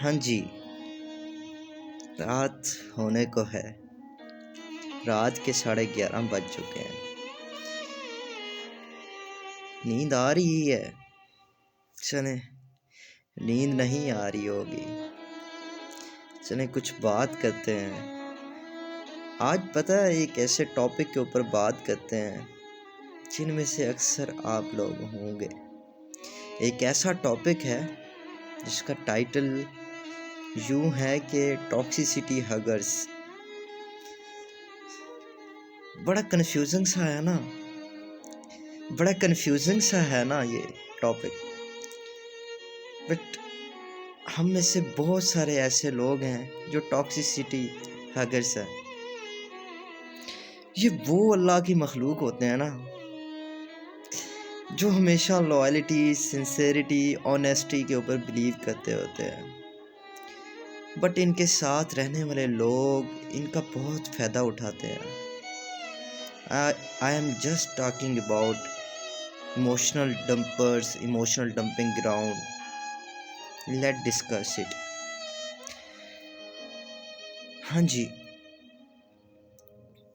ہاں جی، رات ہونے کو ہے۔ رات کے 11:30 بج چکے ہیں۔ نیند آ رہی ہے؟ چلیں، نیند نہیں آ رہی ہوگی، چلیں کچھ بات کرتے ہیں۔ آج پتہ ہے ایک ایسے ٹاپک کے اوپر بات کرتے ہیں جن میں سے اکثر آپ لوگ ہوں گے۔ ایک ایسا ٹاپک ہے جس کا ٹائٹل یوں ہے کہ ٹاکسیسٹی ہگرز۔ بڑا کنفیوزنگ سا ہے نا یہ ٹاپک، بٹ ہم میں سے بہت سارے ایسے لوگ ہیں جو ٹاکسیسٹی ہگرز ہیں۔ یہ وہ اللہ کی مخلوق ہوتے ہیں نا جو ہمیشہ لائلٹی، سنسیریٹی، آنیسٹی کے اوپر بلیو کرتے ہوتے ہیں، بٹ ان کے ساتھ رہنے والے لوگ ان کا بہت فائدہ اٹھاتے ہیں۔ I am just talking about emotional dumpers, emotional dumping ground. Let's discuss it. ہاں جی،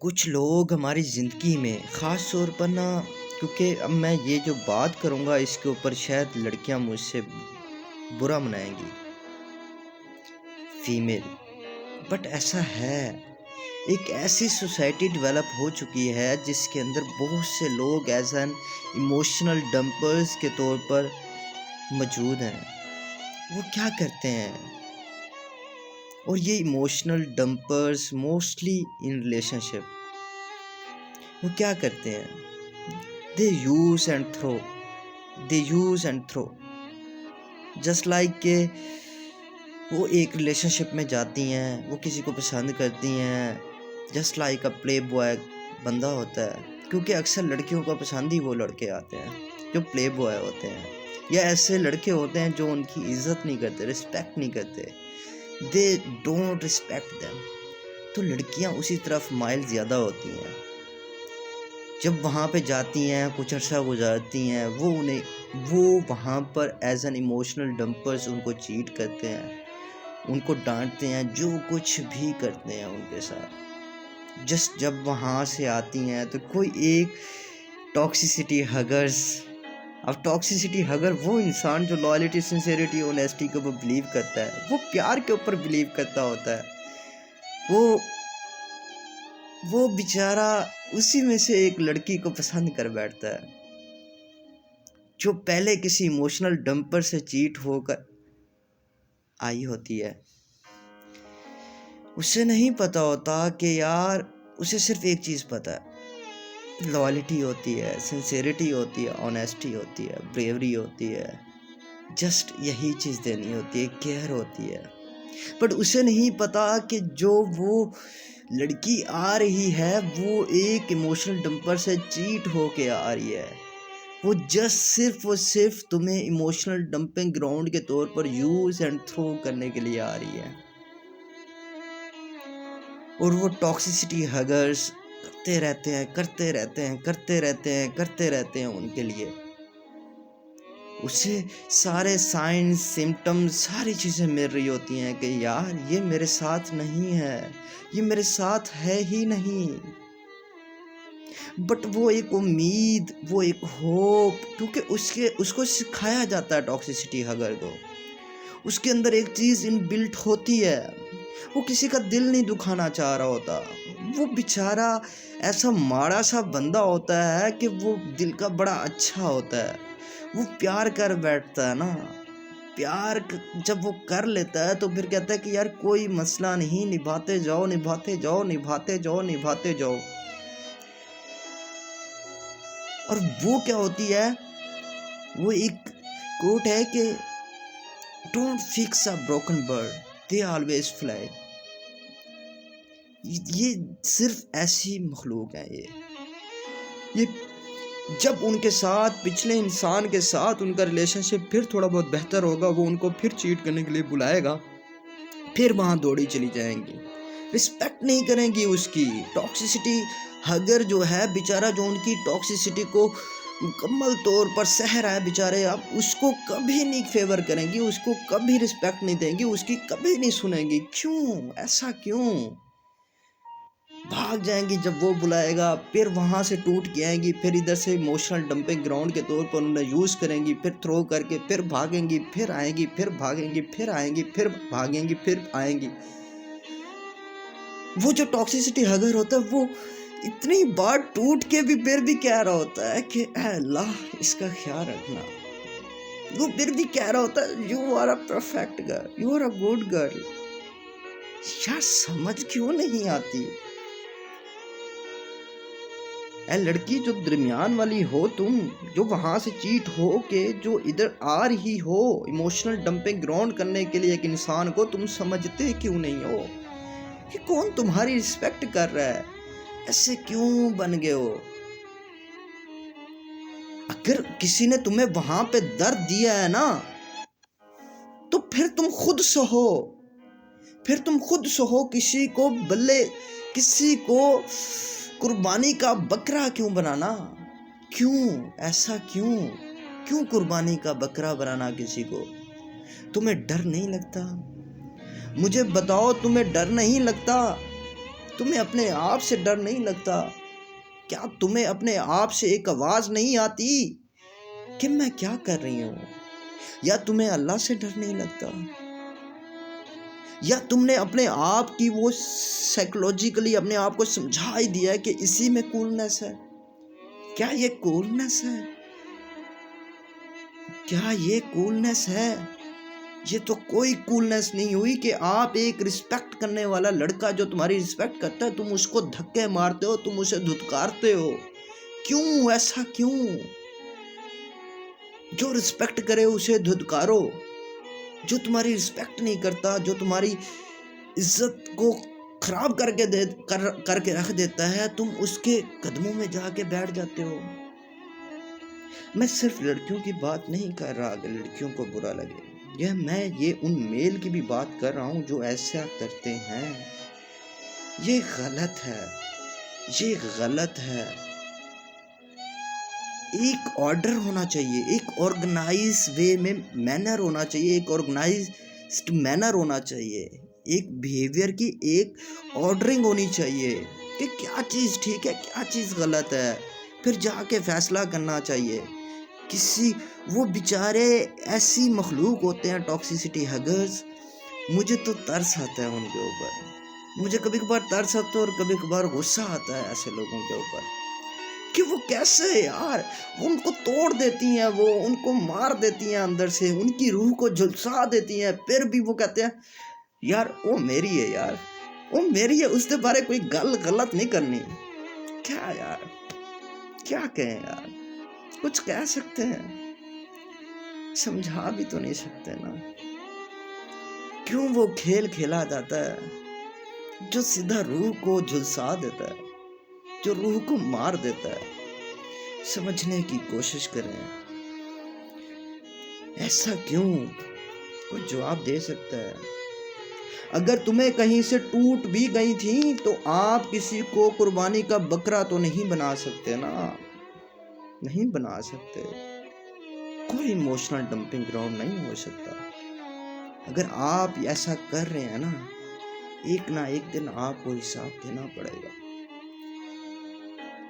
کچھ لوگ ہماری زندگی میں خاص طور پر نا، کیونکہ اب میں یہ جو بات کروں گا اس کے اوپر شاید لڑکیاں مجھ سے برا منائیں گی، فیمیل، بٹ ایسا ہے۔ ایک ایسی سوسائٹی ڈیولپ ہو چکی ہے جس کے اندر بہت سے لوگ ایز این ایموشنل ڈمپرز کے طور پر موجود ہیں۔ وہ کیا کرتے ہیں؟ اور یہ emotional dumpers mostly in relationship, وہ کیا کرتے ہیں؟ They use and throw just like کہ وہ ایک ریلیشن شپ میں جاتی ہیں، وہ کسی کو پسند کرتی ہیں، just like a play boy بندہ ہوتا ہے، کیونکہ اکثر لڑکیوں کو پسند ہی وہ لڑکے آتے ہیں جو پلے بوائے ہوتے ہیں، یا ایسے لڑکے ہوتے ہیں جو ان کی عزت نہیں کرتے، رسپیکٹ نہیں کرتے، دے ڈونٹ رسپیکٹ دیم۔ تو لڑکیاں اسی طرف مائل زیادہ ہوتی ہیں۔ جب وہاں پہ جاتی ہیں، کچھ عرصہ گزارتی ہیں، وہ وہاں پر ایز این ایموشنل ڈمپرز ان کو چیٹ کرتے ہیں، ان کو ڈانٹتے ہیں، جو کچھ بھی کرتے ہیں ان کے ساتھ۔ جسٹ جب وہاں سے آتی ہیں تو کوئی ایک ٹاکسیسٹی ہگرز، اب ٹاکسیسٹی ہگر وہ انسان جو لائلٹی، سنسیریٹی، آنیسٹی کے اوپر بلیو کرتا ہے، وہ پیار کے اوپر بلیو کرتا ہوتا ہے، وہ بیچارہ اسی میں سے ایک لڑکی کو پسند کر بیٹھتا ہے جو پہلے کسی ایموشنل ڈمپر سے چیٹ ہو کر آئی ہوتی ہے۔ اسے نہیں پتا ہوتا کہ یار، اسے صرف ایک چیز پتا ہے، لائلٹی ہوتی ہے، سنسیریٹی ہوتی ہے، آنیسٹی ہوتی ہے، بریوری ہوتی ہے، جسٹ یہی چیز دینی ہوتی ہے، کیئر ہوتی ہے۔ بٹ اسے نہیں پتا کہ جو وہ لڑکی آ رہی ہے وہ ایک ایموشنل ڈمپر سے چیٹ ہو کے آ رہی ہے، وہ جسٹ صرف اور صرف تمہیں ایموشنل ڈمپنگ گراؤنڈ کے طور پر یوز اینڈ تھرو کرنے کے لیے آ رہی ہے۔ اور وہ ٹاکسیسٹی ہگرز کرتے رہتے ہیں ان کے لیے۔ اسے سارے سائنس، سمٹمز، ساری چیزیں مل رہی ہوتی ہیں کہ یار یہ میرے ساتھ نہیں ہے، یہ میرے ساتھ ہے ہی نہیں، بٹ وہ ایک امید، وہ ایک ہوپ، کیونکہ اس کو سکھایا جاتا ہے ٹاکسیسٹی ہگر کو، اس کے اندر ایک چیز ان بلٹ ہوتی ہے، وہ کسی کا دل نہیں دکھانا چاہ رہا ہوتا، وہ بیچارہ ایسا ماڑا سا بندہ ہوتا ہے کہ وہ دل کا بڑا اچھا ہوتا ہے، وہ پیار کر بیٹھتا ہے نا، پیار جب وہ کر لیتا ہے تو پھر کہتا ہے کہ یار کوئی مسئلہ نہیں، نبھاتے جاؤ۔ اور وہ کیا ہوتی ہے، وہ ایک کوٹ ہے کہ don't fix a broken bird they always fly. یہ صرف ایسی مخلوق ہے، یہ جب ان کے ساتھ، پچھلے انسان کے ساتھ ان کا ریلیشن شپ پھر تھوڑا بہت بہتر ہوگا، وہ ان کو پھر چیٹ کرنے کے لیے بلائے گا، پھر وہاں دوڑی چلی جائیں گی، رسپیکٹ نہیں کریں گی اس کی۔ ٹاکسیسٹی ہگر جو ہے بیچارہ، جو ان کی ٹاکسیسٹی کو مکمل طور پر سہ رہا ہے بیچارے، آپ اس کو کبھی نہیں فیور کریں گی، اس کو کبھی رسپیکٹ نہیں دیں گی، اس کی کبھی نہیں سنیں گی. کیوں ایسا کیوں؟ بھاگ جائیں گی جب وہ بلائے گا، پھر وہاں سے ٹوٹ کے آئیں گی، پھر ادھر سے ایموشنل ڈمپنگ گراؤنڈ کے طور پر انہیں یوز کریں گی، پھر تھرو کر کے پھر بھاگیں گی، پھر آئیں گی، پھر بھاگیں گی، پھر آئیں گی، پھر بھاگیں گی، پھر آئیں گی. وہ جو ٹاکسیسٹی ہگر ہوتا ہے وہ اتنی بار ٹوٹ کے بھی پھر بھی کہہ رہا ہوتا ہے کہ اے اللہ اس کا خیال رکھنا. وہ پھر بھی کہہ رہا ہوتا ہے you are a perfect girl, you are a good girl. یار سمجھ کیوں نہیں آتی؟ اے لڑکی جو درمیان والی ہو، تم جو وہاں سے چیٹ ہو کے جو ادھر آ رہی ہو ایموشنل ڈمپنگ گراؤنڈ کرنے کے لیے ایک انسان کو، تم سمجھتے کیوں نہیں ہو کہ کون تمہاری رسپیکٹ کر رہا ہے؟ ایسے کیوں بن گئے ہو؟ اگر کسی نے تمہیں وہاں پہ درد دیا ہے نا تو پھر تم خود سہو، پھر تم خود سہو. کسی کو بلے کسی کو قربانی کا بکرا کیوں بنانا؟ کیوں ایسا کیوں؟ کیوں قربانی کا بکرا بنانا کسی کو؟ تمہیں ڈر نہیں لگتا؟ مجھے بتاؤ، تمہیں ڈر نہیں لگتا؟ تمہیں اپنے آپ سے ڈر نہیں لگتا؟ کیا تمہیں اپنے آپ سے ایک آواز نہیں آتی کہ میں کیا کر رہی ہوں؟ یا تمہیں اللہ سے ڈر نہیں لگتا؟ یا تم نے اپنے آپ کی وہ سائیکولوجیکلی اپنے آپ کو سمجھا ہی دیا ہے کہ اسی میں کولنس ہے؟ کیا یہ کولنس ہے؟ کیا یہ کولنس ہے؟ یہ تو کوئی کولنس نہیں ہوئی کہ آپ ایک رسپیکٹ کرنے والا لڑکا جو تمہاری رسپیکٹ کرتا ہے، تم اس کو دھکے مارتے ہو، تم اسے دھتکارتے ہو. کیوں ایسا کیوں؟ جو رسپیکٹ کرے اسے دھتکارو، جو تمہاری رسپیکٹ نہیں کرتا، جو تمہاری عزت کو خراب کر کے رکھ دیتا ہے، تم اس کے قدموں میں جا کے بیٹھ جاتے ہو. میں صرف لڑکیوں کی بات نہیں کر رہا اگر لڑکیوں کو برا لگے، میں یہ ان میل کی بھی بات کر رہا ہوں جو ایسا کرتے ہیں. یہ غلط ہے، یہ غلط ہے. ایک آرڈر ہونا چاہیے، ایک آرگنائز وے میں مینر ہونا چاہیے، ایک آرگنائزڈ مینر ہونا چاہیے، ایک بیہیویئر کی ایک آرڈرنگ ہونی چاہیے کہ کیا چیز ٹھیک ہے کیا چیز غلط ہے، پھر جا کے فیصلہ کرنا چاہیے. وہ بیچارے ایسی مخلوق ہوتے ہیں ٹاکسیسٹی ہگرز، مجھے تو ترس آتا ہے ان کے اوپر. مجھے کبھی کبھار ترس آتا ہے اور کبھی کبھار غصہ آتا ہے ایسے لوگوں کے اوپر کہ وہ کیسے یار ان کو توڑ دیتی ہیں، وہ ان کو مار دیتی ہیں اندر سے، ان کی روح کو جھلسا دیتی ہیں، پھر بھی وہ کہتے ہیں یار وہ میری ہے، یار وہ میری ہے، اس کے بارے کوئی گل غلط نہیں کرنی. کیا یار کیا کہیں یار؟ کچھ کہہ سکتے ہیں؟ سمجھا بھی تو نہیں سکتے نا. کیوں وہ کھیل کھیلا جاتا ہے جو سیدھا روح کو جھلسا دیتا ہے، جو روح کو مار دیتا ہے؟ سمجھنے کی کوشش کریں. ایسا کیوں؟ کوئی جواب دے سکتا ہے؟ اگر تمہیں کہیں سے ٹوٹ بھی گئی تھی تو آپ کسی کو قربانی کا بکرا تو نہیں بنا سکتے نا، نہیں بنا سکتے. کوئی ایموشنل ڈمپنگ گراؤنڈ نہیں ہو سکتا. اگر آپ ایسا کر رہے ہیں نا، ایک نہ ایک دن آپ کو حساب دینا پڑے گا،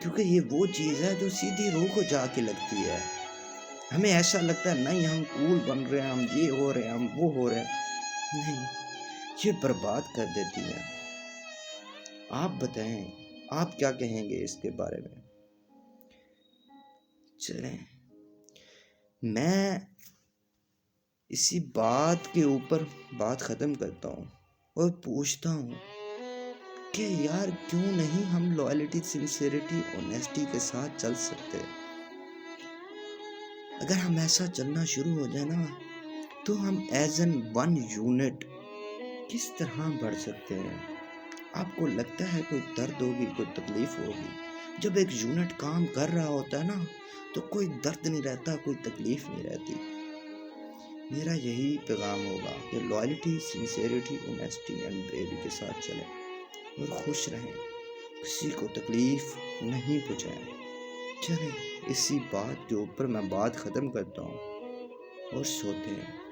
کیونکہ یہ وہ چیز ہے جو سیدھی روح کو جا کے لگتی ہے. ہمیں ایسا لگتا ہے نہیں ہم کول بن رہے ہیں، ہم یہ ہو رہے ہیں، ہم وہ ہو رہے ہیں، نہیں، یہ برباد کر دیتی ہے. آپ بتائیں آپ کیا کہیں گے اس کے بارے میں؟ چلیں میں اسی بات کے اوپر بات ختم کرتا ہوں اور پوچھتا ہوں کہ یار کیوں نہیں ہم لوائلٹی، سنسیریٹی، آنیسٹی کے ساتھ چل سکتے؟ اگر ہم ایسا چلنا شروع ہو جائے نا تو ہم ایز این ون یونٹ کس طرح بڑھ سکتے ہیں. آپ کو لگتا ہے کوئی درد ہوگی، کوئی تکلیف ہوگی؟ جب ایک یونٹ کام کر رہا ہوتا ہے نا تو کوئی درد نہیں رہتا، کوئی تکلیف نہیں رہتی. میرا یہی پیغام ہوگا کہ loyalty, sincerity, honesty and bravery کے ساتھ چلیں اور خوش رہیں، کسی کو تکلیف نہیں پہنچائیں. چلیں. اسی بات کے اوپر میں بات ختم کرتا ہوں اور سوتے ہیں.